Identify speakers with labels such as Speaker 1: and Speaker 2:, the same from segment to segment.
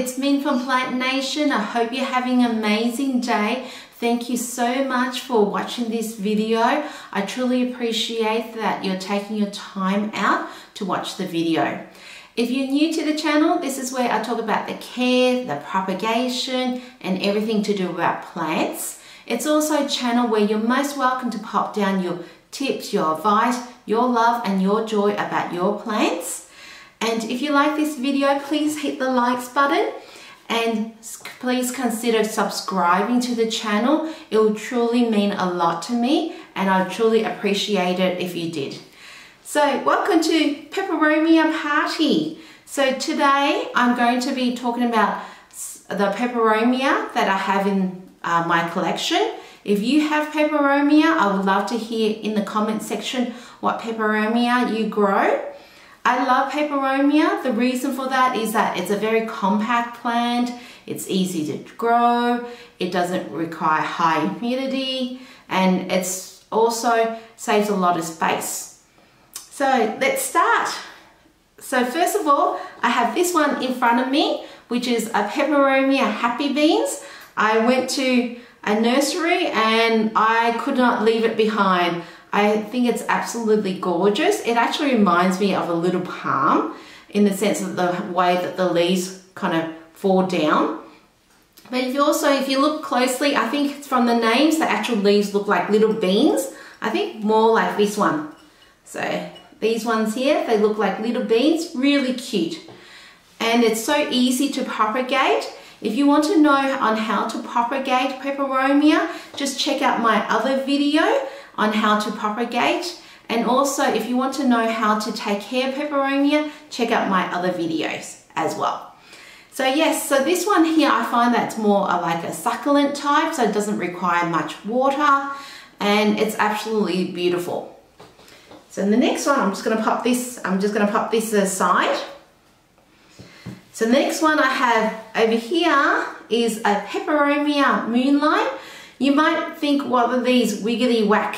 Speaker 1: it's Min from Plant Nation. I hope you're having an amazing day. Thank you so much for watching this video. I truly appreciate that you're taking your time out to watch the video. If you're new to the channel, this is where I talk about the care, the propagation, and everything to do about plants. It's also a channel where you're most welcome to pop down your tips, your advice, your love, and your joy about your plants. And if you like this video, please hit the likes button and please consider subscribing to the channel. It will truly mean a lot to me and I truly appreciate it if you did. So welcome to Peperomia party. So today I'm going to be talking about the Peperomia that I have in my collection. If you have Peperomia, I would love to hear in the comment section what Peperomia you grow. I love Peperomia. The reason for that is that it's a very compact plant. It's easy to grow. It doesn't require high humidity and it's also saves a lot of space. So let's start. So first of all, I have this one in front of me, which is a Peperomia Happy Beans. I went to a nursery and I could not leave it behind. I think it's absolutely gorgeous. It actually reminds me of a little palm in the sense of the way that the leaves kind of fall down. But if you look closely, I think from the names, the actual leaves look like little beans. I think more like this one. So these ones here, they look like little beans, really cute. And it's so easy to propagate. If you want to know on how to propagate Peperomia, just check out my other video on how to propagate. And also if you want to know how to take care of Peperomia, check out my other videos as well. So yes, so this one here, I find that's more like a succulent type, so it doesn't require much water and it's absolutely beautiful. So in the next one, I'm just gonna pop this aside. So the next one I have over here is a Peperomia Moonlight. You might think, what are these wiggly whack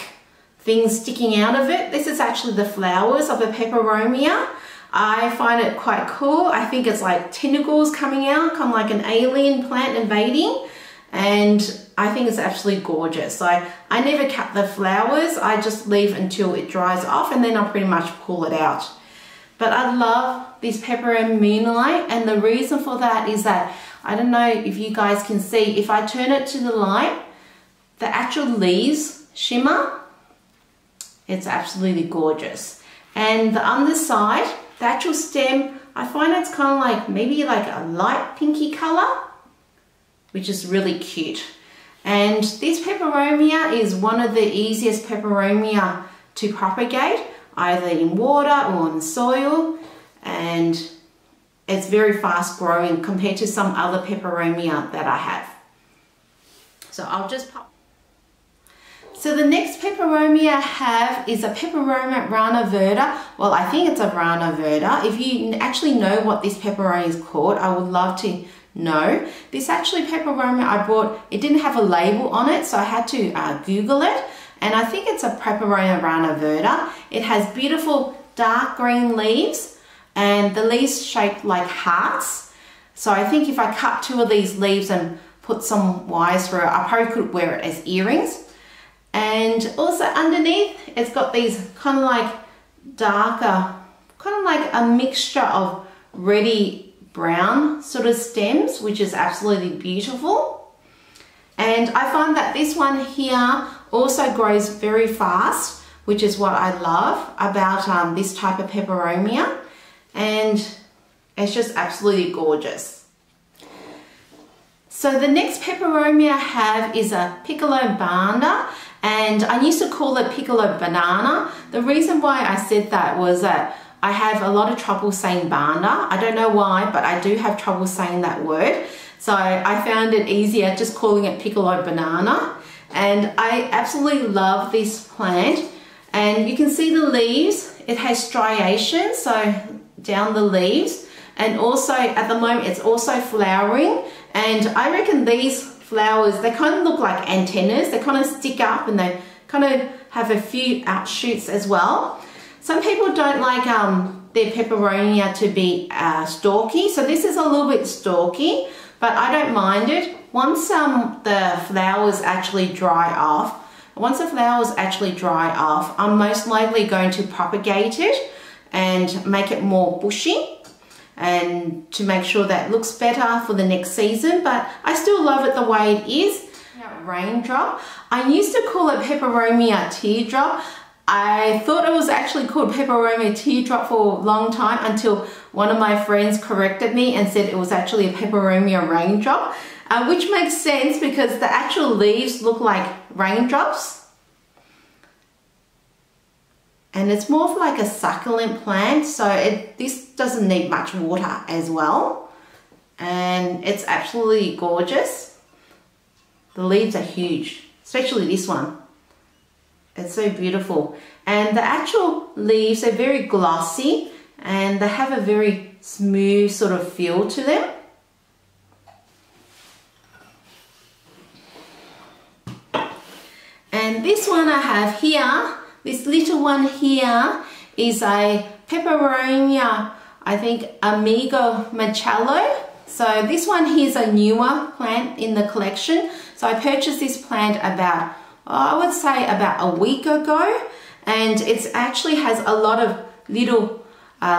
Speaker 1: things sticking out of it? This is actually the flowers of a Peperomia. I find it quite cool. I think it's like tentacles coming out, kind of like an alien plant invading. And I think it's absolutely gorgeous. So I never cut the flowers. I just leave until it dries off and then I pretty much pull it out. But I love this Peperomia Moonlight, and the reason for that is that, I don't know if you guys can see, if I turn it to the light, the actual leaves shimmer. It's absolutely gorgeous. And the underside, the actual stem, I find it's kind of like maybe like a light pinky color, which is really cute. And this Peperomia is one of the easiest Peperomia to propagate, either in water or in soil, and it's very fast growing compared to some other Peperomia that I have. So I'll just pop. So the next Peperomia I have is a Peperomia Rana Verde. Well, I think it's a Rana Verde. If you actually know what this Peperomia is called, I would love to know. This actually Peperomia I bought, it didn't have a label on it, so I had to Google it. And I think it's a Peperomia Rana Verde. It has beautiful dark green leaves and the leaves shaped like hearts. So I think if I cut two of these leaves and put some wires through it, I probably could wear it as earrings. And also underneath, it's got these kind of like darker, kind of like a mixture of reddy brown sort of stems, which is absolutely beautiful. And I find that this one here also grows very fast, which is what I love about this type of Peperomia, and it's just absolutely gorgeous. So the next Peperomia I have is a picolo banda, and I used to call it picolo banana. The reason why I said that was that I have a lot of trouble saying banda. I don't know why, but I do have trouble saying that word. So I found it easier just calling it picolo banana. And I absolutely love this plant. And you can see the leaves, it has striations, so down the leaves. And also at the moment it's also flowering. And I reckon these flowers, they kind of look like antennas. They kind of stick up and they kind of have a few outshoots as well. Some people don't like their peperomia to be stalky. So this is a little bit stalky, but I don't mind it. Once the flowers actually dry off, I'm most likely going to propagate it and make it more bushy, and to make sure that it looks better for the next season. But I still love it the way it is. Raindrop. I used to call it Peperomia teardrop. I thought it was actually called Peperomia teardrop for a long time, until one of my friends corrected me and said it was actually a Peperomia raindrop, which makes sense because the actual leaves look like raindrops. And it's more of like a succulent plant, so this doesn't need much water as well. And it's absolutely gorgeous. The leaves are huge, especially this one. It's so beautiful. And the actual leaves are very glossy and they have a very smooth sort of feel to them. And this one I have here, this little one here is a Peperomia, I think Amigo Machello. So this one here is a newer plant in the collection. So I purchased this plant about, I would say about a week ago, and it actually has a lot of little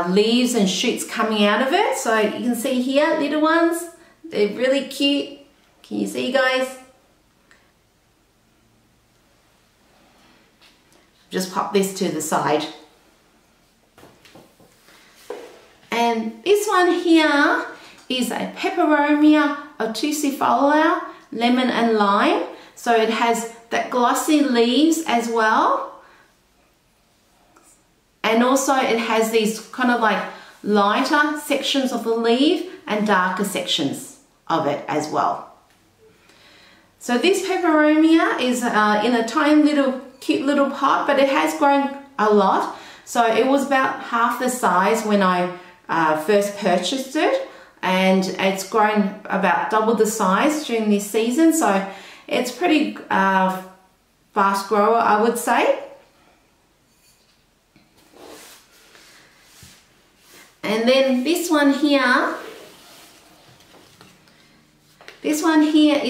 Speaker 1: leaves and shoots coming out of it. So you can see here, little ones, they're really cute. Can you see, guys? Just pop this to the side. And this one here is a Peperomia obtusifolia, lemon and lime. So it has that glossy leaves as well. And also it has these kind of like lighter sections of the leaf and darker sections of it as well. So this Peperomia is in a tiny little cute little pot, but it has grown a lot. So it was about half the size when I first purchased it, and it's grown about double the size during this season. So it's pretty fast grower, I would say. And then this one here is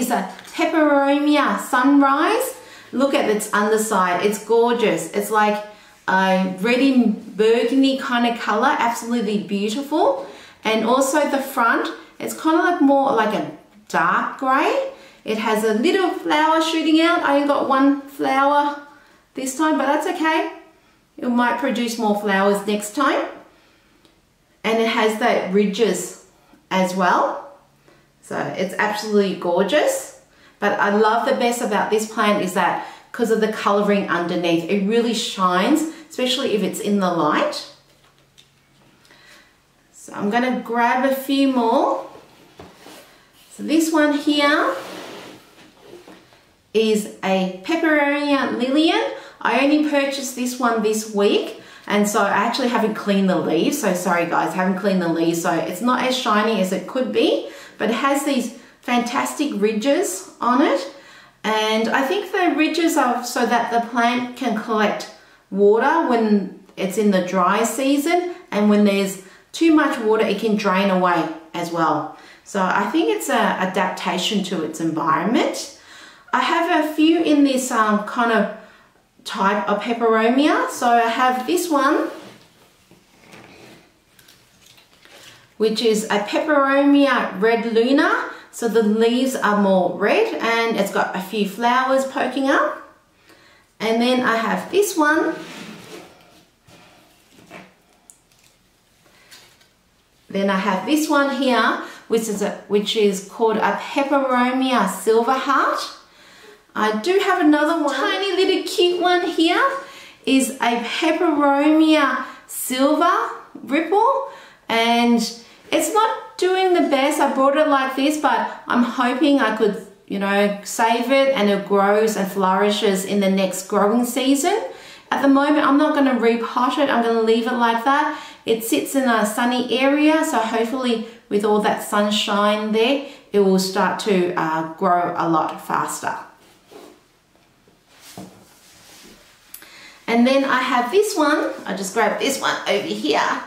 Speaker 1: a Peperomia Sunrise. Look at its underside, it's gorgeous. It's like a reddy burgundy kind of color, absolutely beautiful. And also the front, it's kind of like more like a dark gray. It has a little flower shooting out. I only got one flower this time, but that's okay. It might produce more flowers next time. And it has the ridges as well. So it's absolutely gorgeous. But I love the best about this plant is that because of the coloring underneath, it really shines, especially if it's in the light. So I'm going to grab a few more. So this one here is a Peperomia Lilian. I only purchased this one this week, and so I actually haven't cleaned the leaves. So sorry guys, I haven't cleaned the leaves, so it's not as shiny as it could be, but it has these fantastic ridges on it. And I think the ridges are so that the plant can collect water when it's in the dry season, and when there's too much water it can drain away as well. So I think it's an adaptation to its environment. I have a few in this kind of type of Peperomia. So I have this one, which is a Peperomia Red Luna. So the leaves are more red and it's got a few flowers poking up. And then I have this one. Then I have this one here, which is called a Peperomia Silver Heart. I do have another one. Tiny little cute one here is a Peperomia Silver Ripple, and it's not doing the best. I brought it like this, but I'm hoping I could, you know, save it and it grows and flourishes in the next growing season. At the moment, I'm not going to repot it. I'm going to leave it like that. It sits in a sunny area, so hopefully with all that sunshine there, it will start to grow a lot faster. And then I have this one. I just grabbed this one over here.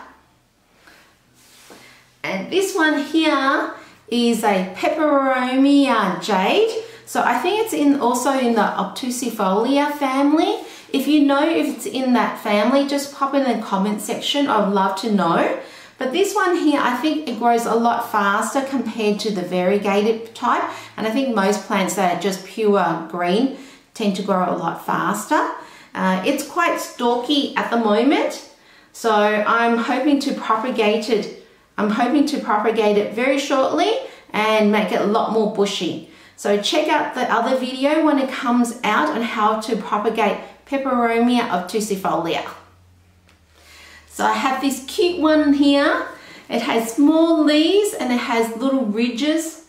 Speaker 1: this one here is a Peperomia jade. So I think it's also in the obtusifolia family. If you know if it's in that family, just pop in the comment section. I would love to know. But this one here, I think it grows a lot faster compared to the variegated type. And I think most plants that are just pure green tend to grow a lot faster. It's quite stalky at the moment. So I'm hoping to propagate it. I'm hoping to propagate it very shortly and make it a lot more bushy. So check out the other video when it comes out on how to propagate Peperomia obtusifolia. So I have this cute one here. It has small leaves and it has little ridges,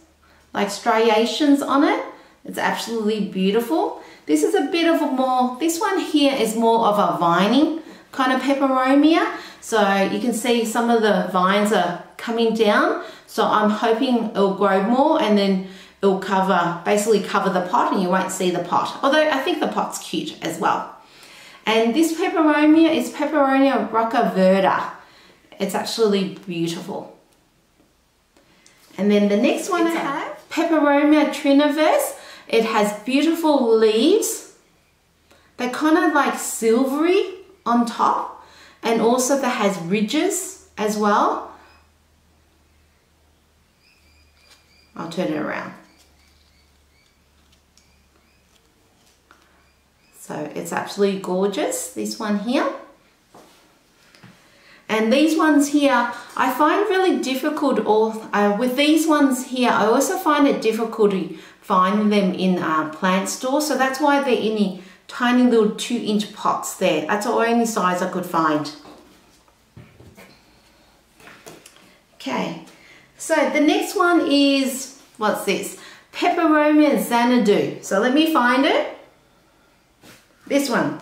Speaker 1: like striations on it. It's absolutely beautiful. This is a bit of this one here is more of a vining kind of Peperomia. So you can see some of the vines are coming down. So I'm hoping it'll grow more and then it'll basically cover the pot and you won't see the pot. Although I think the pot's cute as well. And this Peperomia is Peperomia Rana Verde. It's actually beautiful. And then the next one I have, Peperomia triniverse. It has beautiful leaves. They're kind of like silvery on top, and also that has ridges as well. I'll turn it around. So it's absolutely gorgeous, this one here. And these ones here, I find really difficult, with these ones here, I also find it difficult to find them in plant stores. So that's why they're in the tiny little 2-inch pots there. That's the only size I could find. Okay, so the next one is, what's this? Peperomia Xanadu. So let me find it. This one.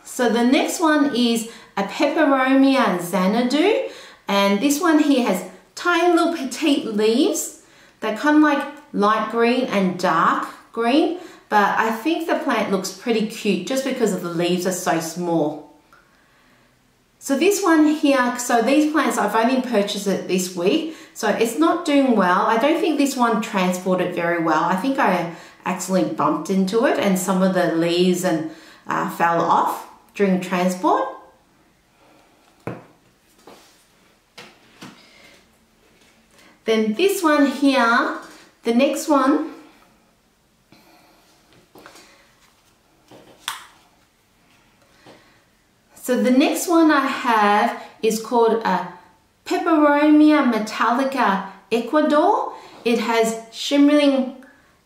Speaker 1: So the next one is a Peperomia Xanadu, and this one here has tiny little petite leaves. They're kind of like light green and dark green, but I think the plant looks pretty cute just because of the leaves are so small. So this one here, so these plants, I've only purchased it this week, so it's not doing well. I don't think this one transported very well. I think I accidentally bumped into it and some of the leaves and fell off during transport. Then this one here, the next one, so the next one I have is called a Peperomia Metalica Ecuador. It has shimmering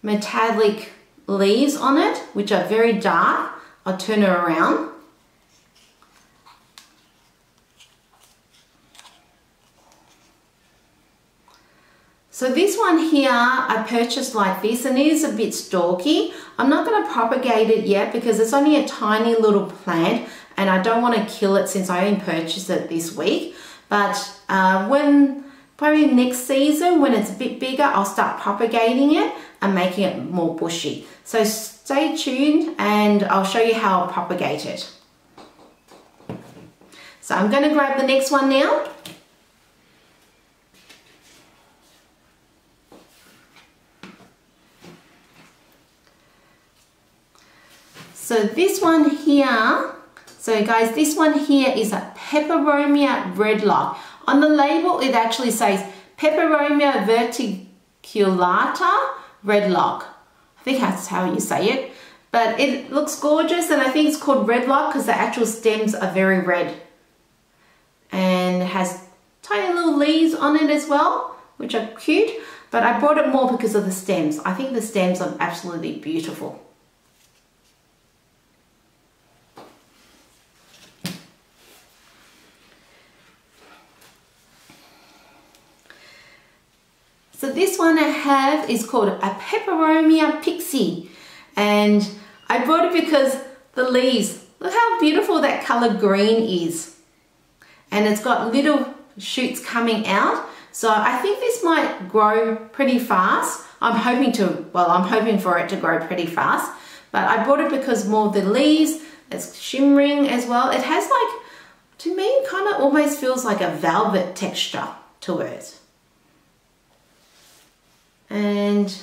Speaker 1: metallic leaves on it, which are very dark. I'll turn it around. So this one here I purchased like this, and it is a bit stalky. I'm not going to propagate it yet because it's only a tiny little plant and I don't want to kill it since I only purchased it this week. But probably next season when it's a bit bigger, I'll start propagating it and making it more bushy. So stay tuned and I'll show you how I'll propagate it. So I'm going to grab the next one now. So this one here, so guys, this one here is a Peperomia redlock. On the label, it actually says Peperomia verticulata redlock. I think that's how you say it. But it looks gorgeous, and I think it's called redlock because the actual stems are very red. And it has tiny little leaves on it as well, which are cute. But I bought it more because of the stems. I think the stems are absolutely beautiful. So this one I have is called a Peperomia pixie, and I bought it because the leaves, look how beautiful that color green is, and it's got little shoots coming out. So I think this might grow pretty fast. I'm hoping for it to grow pretty fast, but I bought it because more of the leaves, it's shimmering as well. It has like to me it kind of almost feels like a velvet texture to it. And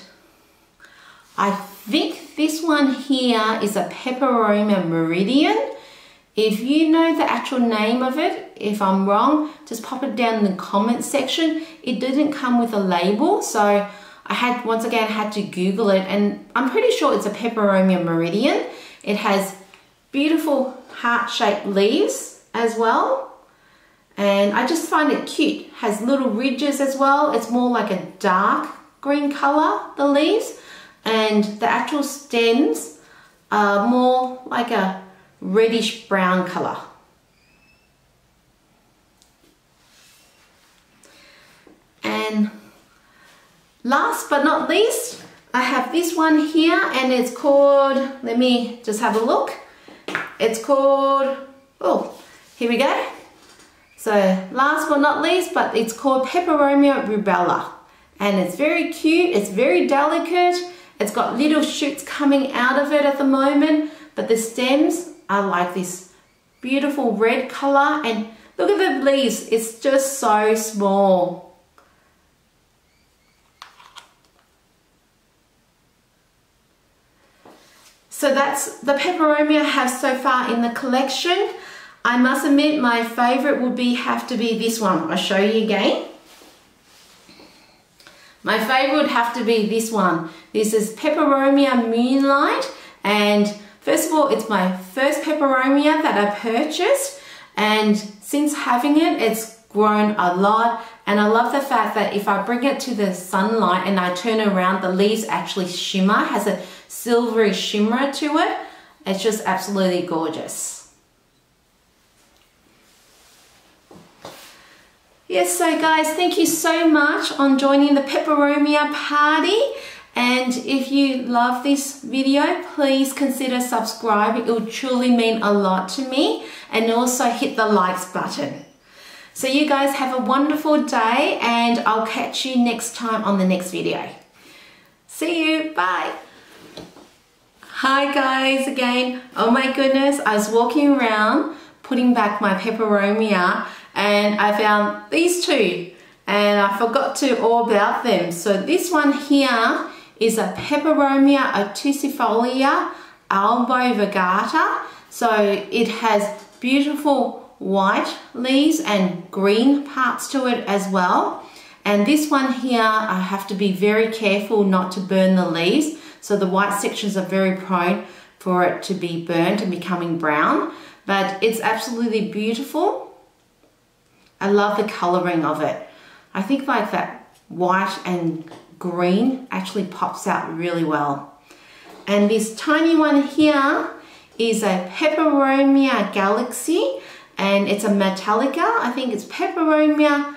Speaker 1: I think this one here is a Peperomia Meridian. If you know the actual name of it, if I'm wrong, just pop it down in the comment section. It didn't come with a label, so I had, once again, had to Google it, and I'm pretty sure it's a Peperomia Meridian. It has beautiful heart-shaped leaves as well, and I just find it cute. Has little ridges as well. It's more like a dark green color, the leaves, and the actual stems are more like a reddish brown color. And last but not least, I have this one here, and it's called, let me just have a look. It's called, oh, here we go. So last but not least, but it's called Peperomia Rubella. And it's very cute, it's very delicate. It's got little shoots coming out of it at the moment, but the stems are like this beautiful red color, and look at the leaves, it's just so small. So that's the Peperomia I have so far in the collection. I must admit my favorite would have to be this one. I'll show you again. My favorite would have to be this one. This is Peperomia Moonlight, and first of all, it's my first Peperomia that I purchased, and since having it, it's grown a lot, and I love the fact that if I bring it to the sunlight and I turn around, the leaves actually shimmer, has a silvery shimmer to it. It's just absolutely gorgeous. Yes, so guys, thank you so much on joining the Peperomia party. And if you love this video, please consider subscribing. It will truly mean a lot to me. And also hit the likes button. So you guys have a wonderful day, and I'll catch you next time on the next video. See you, bye. Hi guys again. Oh my goodness, I was walking around putting back my Peperomia, and I found these two, and I forgot all about them. So this one here is a Peperomia obtusifolia albo virgata. So it has beautiful white leaves and green parts to it as well. And this one here, I have to be very careful not to burn the leaves. So the white sections are very prone for it to be burnt and becoming brown, but it's absolutely beautiful. I love the coloring of it. I think like that white and green actually pops out really well. And this tiny one here is a Peperomia Galaxy, and it's a Metalica. I think it's Peperomia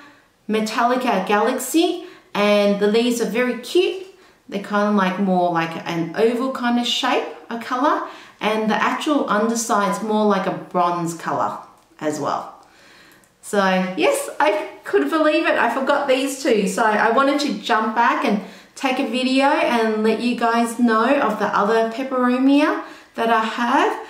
Speaker 1: Metalica Galaxy, and the leaves are very cute. They're kind of like more like an oval kind of shape, a color, and the actual underside's more like a bronze color as well. So yes, I couldn't believe it. I forgot these two. So I wanted to jump back and take a video and let you guys know of the other Peperomia that I have.